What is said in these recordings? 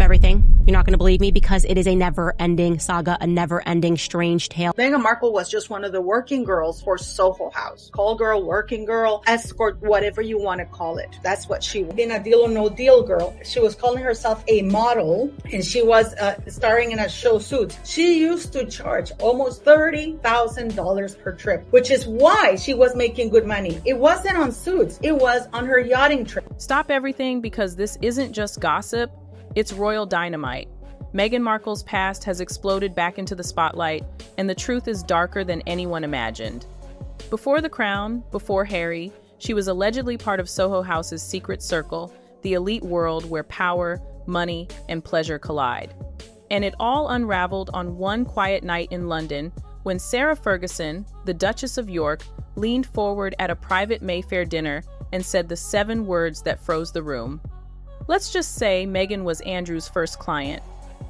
everything. You're not going to believe me because it is a never-ending saga, a never-ending strange tale. Meghan Markle was just one of the working girls for Soho House. Call girl, working girl, escort, whatever you want to call it. That's what she was. Being a deal or no deal girl. She was calling herself a model, and she was starring in a show Suits. She used to charge almost $30,000 per trip, which is why she was making good money. It wasn't on Suits. It was on her yachting trip. Stop everything, because this isn't just gossip. It's royal dynamite. Meghan Markle's past has exploded back into the spotlight, and the truth is darker than anyone imagined. Before the crown, before Harry, she was allegedly part of Soho House's secret circle, the elite world where power, money, and pleasure collide. And it all unraveled on one quiet night in London when Sarah Ferguson, the Duchess of York, leaned forward at a private Mayfair dinner and said the 7 words that froze the room. Let's just say Meghan was Andrew's first client.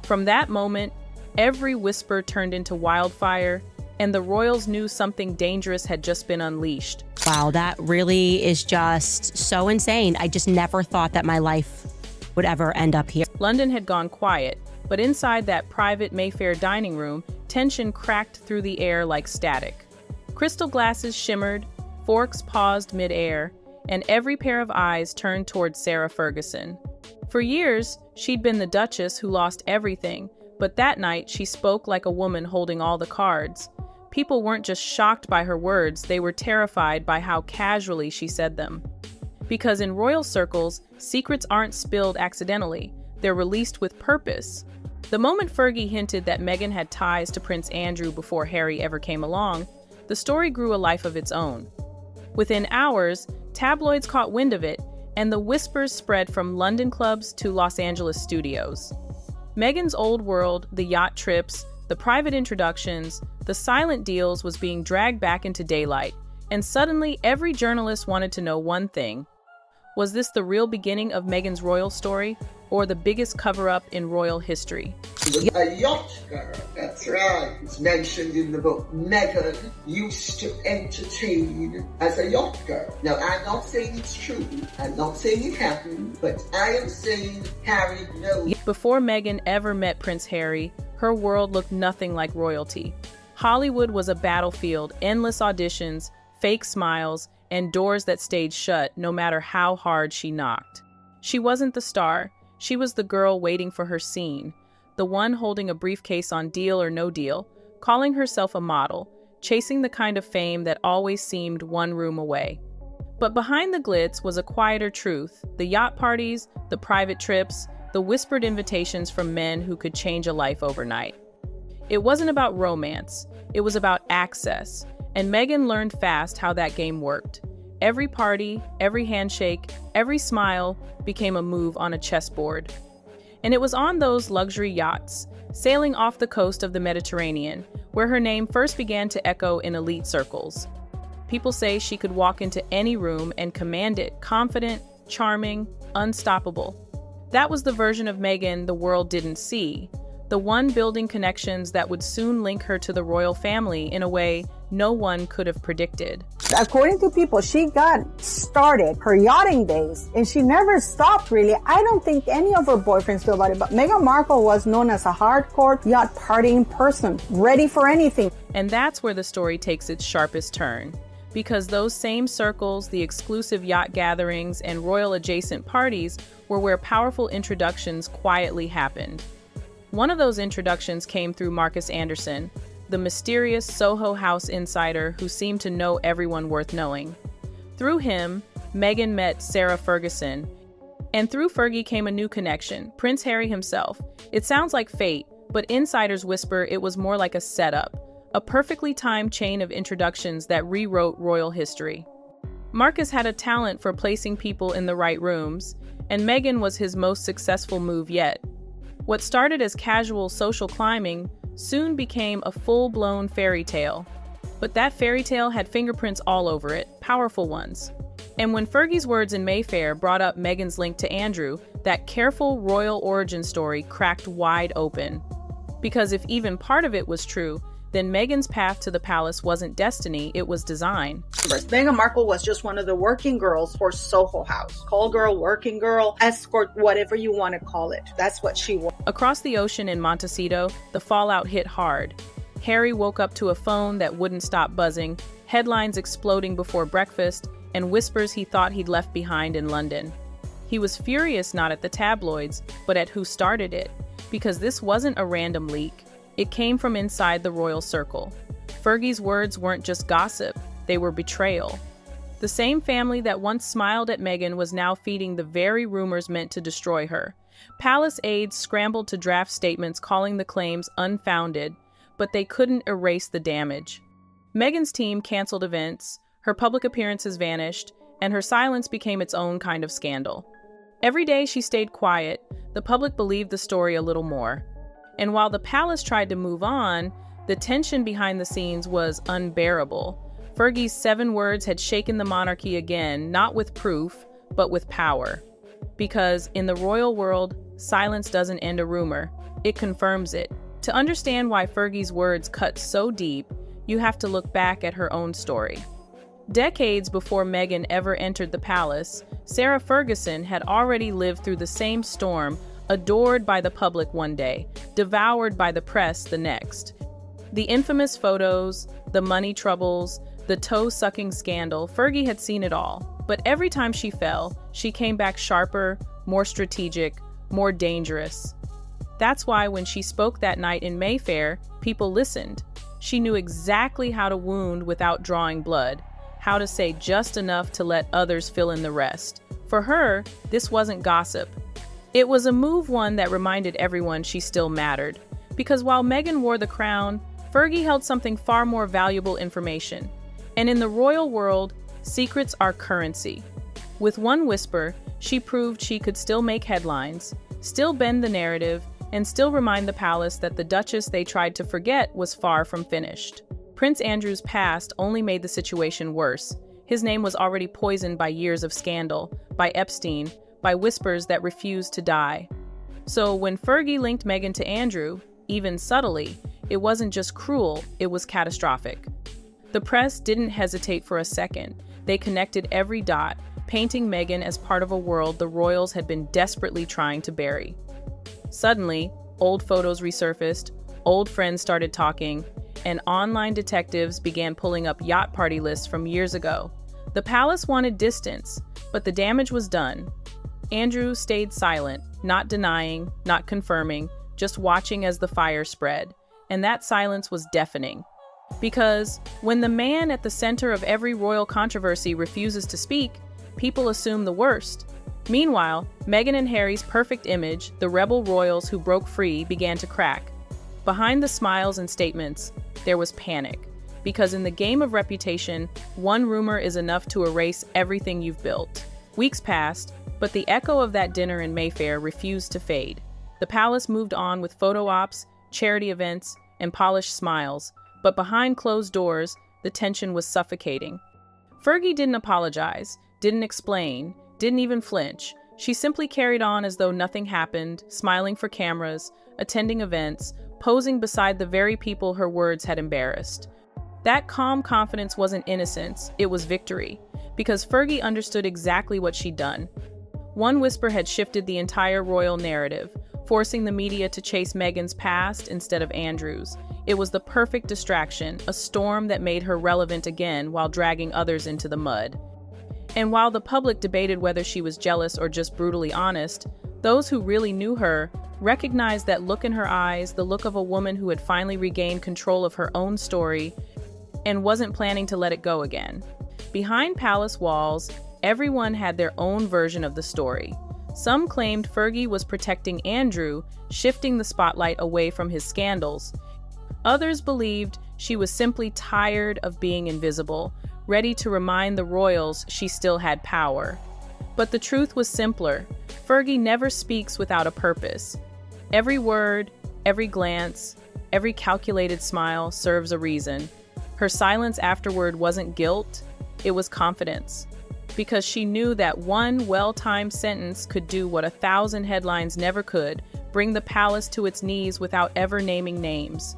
From that moment, every whisper turned into wildfire, and the royals knew something dangerous had just been unleashed. Wow, that really is just so insane. I just never thought that my life would ever end up here. London had gone quiet, but inside that private Mayfair dining room, tension cracked through the air like static. Crystal glasses shimmered, forks paused mid-air, and every pair of eyes turned towards Sarah Ferguson. For years, she'd been the Duchess who lost everything, but that night she spoke like a woman holding all the cards. People weren't just shocked by her words, they were terrified by how casually she said them. Because in royal circles, secrets aren't spilled accidentally, they're released with purpose. The moment Fergie hinted that Meghan had ties to Prince Andrew before Harry ever came along, the story grew a life of its own. Within hours, tabloids caught wind of it, and the whispers spread from London clubs to Los Angeles studios. Meghan's old world, the yacht trips, the private introductions, the silent deals was being dragged back into daylight, and suddenly every journalist wanted to know one thing. Was this the real beginning of Meghan's royal story, or the biggest cover-up in royal history? She was a yacht girl, that's right. It's mentioned in the book. Meghan used to entertain as a yacht girl. Now, I'm not saying it's true. I'm not saying it happened, but I am saying Harry knows. Before Meghan ever met Prince Harry, her world looked nothing like royalty. Hollywood was a battlefield, endless auditions, fake smiles, and doors that stayed shut no matter how hard she knocked. She wasn't the star. She was the girl waiting for her scene, the one holding a briefcase on Deal or No Deal, calling herself a model, chasing the kind of fame that always seemed one room away. But behind the glitz was a quieter truth, the yacht parties, the private trips, the whispered invitations from men who could change a life overnight. It wasn't about romance, it was about access, and Meghan learned fast how that game worked. Every party, every handshake, every smile became a move on a chessboard. And it was on those luxury yachts, sailing off the coast of the Mediterranean, where her name first began to echo in elite circles. People say she could walk into any room and command it, confident, charming, unstoppable. That was the version of Meghan the world didn't see, the one building connections that would soon link her to the royal family in a way no one could have predicted. According to people, she got started her yachting days and she never stopped really. I don't think any of her boyfriends knew about it, but Meghan Markle was known as a hardcore yacht partying person, ready for anything. And that's where the story takes its sharpest turn. Because those same circles, the exclusive yacht gatherings, and royal adjacent parties were where powerful introductions quietly happened. One of those introductions came through Marcus Anderson, the mysterious Soho House insider who seemed to know everyone worth knowing. Through him, Meghan met Sarah Ferguson, and through Fergie came a new connection, Prince Harry himself. It sounds like fate, but insiders whisper it was more like a setup, a perfectly timed chain of introductions that rewrote royal history. Marcus had a talent for placing people in the right rooms, and Meghan was his most successful move yet. What started as casual social climbing soon became a full-blown fairy tale. But that fairy tale had fingerprints all over it, powerful ones. And when Fergie's words in Mayfair brought up Meghan's link to Andrew, that careful royal origin story cracked wide open. Because if even part of it was true, then Meghan's path to the palace wasn't destiny, it was design. Meghan Markle was just one of the working girls for Soho House. Call girl, working girl, escort, whatever you want to call it. That's what she was. Across the ocean in Montecito, the fallout hit hard. Harry woke up to a phone that wouldn't stop buzzing, headlines exploding before breakfast, and whispers he thought he'd left behind in London. He was furious not at the tabloids, but at who started it, because this wasn't a random leak. It came from inside the royal circle. Fergie's words weren't just gossip, they were betrayal. The same family that once smiled at Meghan was now feeding the very rumors meant to destroy her. Palace aides scrambled to draft statements calling the claims unfounded, but they couldn't erase the damage. Meghan's team canceled events, her public appearances vanished, and her silence became its own kind of scandal. Every day she stayed quiet, the public believed the story a little more. And while the palace tried to move on, the tension behind the scenes was unbearable. Fergie's 7 words had shaken the monarchy again, not with proof, but with power. Because in the royal world, silence doesn't end a rumor, it confirms it. To understand why Fergie's words cut so deep, you have to look back at her own story. Decades before Meghan ever entered the palace, Sarah Ferguson had already lived through the same storm, adored by the public one day, devoured by the press the next. The infamous photos, the money troubles, the toe-sucking scandal, Fergie had seen it all. But every time she fell, she came back sharper, more strategic, more dangerous. That's why when she spoke that night in Mayfair, people listened. She knew exactly how to wound without drawing blood, how to say just enough to let others fill in the rest. For her, this wasn't gossip. It was a one that reminded everyone she still mattered. Because while Meghan wore the crown, Fergie held something far more valuable information. And in the royal world, secrets are currency. With one whisper, she proved she could still make headlines, still bend the narrative, and still remind the palace that the Duchess they tried to forget was far from finished. Prince Andrew's past only made the situation worse. His name was already poisoned by years of scandal, by Epstein, by whispers that refused to die. So when Fergie linked Meghan to Andrew, even subtly, it wasn't just cruel, it was catastrophic. The press didn't hesitate for a second. They connected every dot, painting Meghan as part of a world the royals had been desperately trying to bury. Suddenly, old photos resurfaced, old friends started talking, and online detectives began pulling up yacht party lists from years ago. The palace wanted distance, but the damage was done. Andrew stayed silent, not denying, not confirming, just watching as the fire spread. And that silence was deafening. Because when the man at the center of every royal controversy refuses to speak, people assume the worst. Meanwhile, Meghan and Harry's perfect image, the rebel royals who broke free, began to crack. Behind the smiles and statements, there was panic. Because in the game of reputation, one rumor is enough to erase everything you've built. Weeks passed, but the echo of that dinner in Mayfair refused to fade. The palace moved on with photo ops, charity events, and polished smiles, but behind closed doors, the tension was suffocating. Fergie didn't apologize, didn't explain, didn't even flinch. She simply carried on as though nothing happened, smiling for cameras, attending events, posing beside the very people her words had embarrassed. That calm confidence wasn't innocence, it was victory, because Fergie understood exactly what she'd done. One whisper had shifted the entire royal narrative, forcing the media to chase Meghan's past instead of Andrew's. It was the perfect distraction, a storm that made her relevant again while dragging others into the mud. And while the public debated whether she was jealous or just brutally honest, those who really knew her recognized that look in her eyes, the look of a woman who had finally regained control of her own story and wasn't planning to let it go again. Behind palace walls, everyone had their own version of the story. Some claimed Fergie was protecting Andrew, shifting the spotlight away from his scandals. Others believed she was simply tired of being invisible, ready to remind the royals she still had power. But the truth was simpler. Fergie never speaks without a purpose. Every word, every glance, every calculated smile serves a reason. Her silence afterward wasn't guilt, it was confidence. Because she knew that one well-timed sentence could do what 1,000 headlines never could, bring the palace to its knees without ever naming names.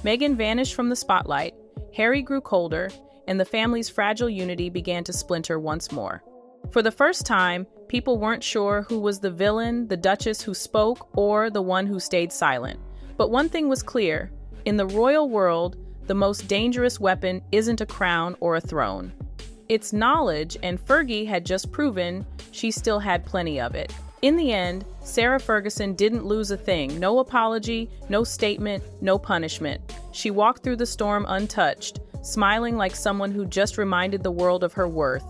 Meghan vanished from the spotlight, Harry grew colder, and the family's fragile unity began to splinter once more. For the first time, people weren't sure who was the villain, the Duchess who spoke, or the one who stayed silent. But one thing was clear: in the royal world, the most dangerous weapon isn't a crown or a throne. It's knowledge, and Fergie had just proven she still had plenty of it. In the end, Sarah Ferguson didn't lose a thing. No apology, no statement, no punishment. She walked through the storm untouched, smiling like someone who just reminded the world of her worth.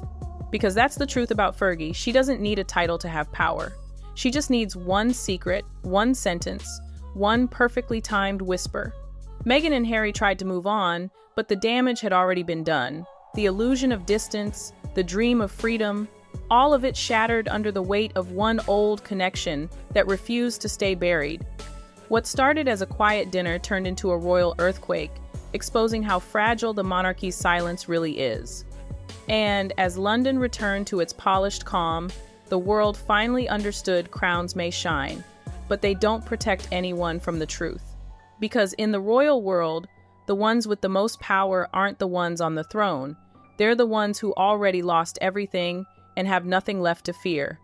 Because that's the truth about Fergie. She doesn't need a title to have power. She just needs one secret, one sentence, one perfectly timed whisper. Meghan and Harry tried to move on, but the damage had already been done. The illusion of distance, the dream of freedom, all of it shattered under the weight of one old connection that refused to stay buried. What started as a quiet dinner turned into a royal earthquake, exposing how fragile the monarchy's silence really is. And as London returned to its polished calm, the world finally understood crowns may shine, but they don't protect anyone from the truth. Because in the royal world, the ones with the most power aren't the ones on the throne. They're the ones who already lost everything and have nothing left to fear.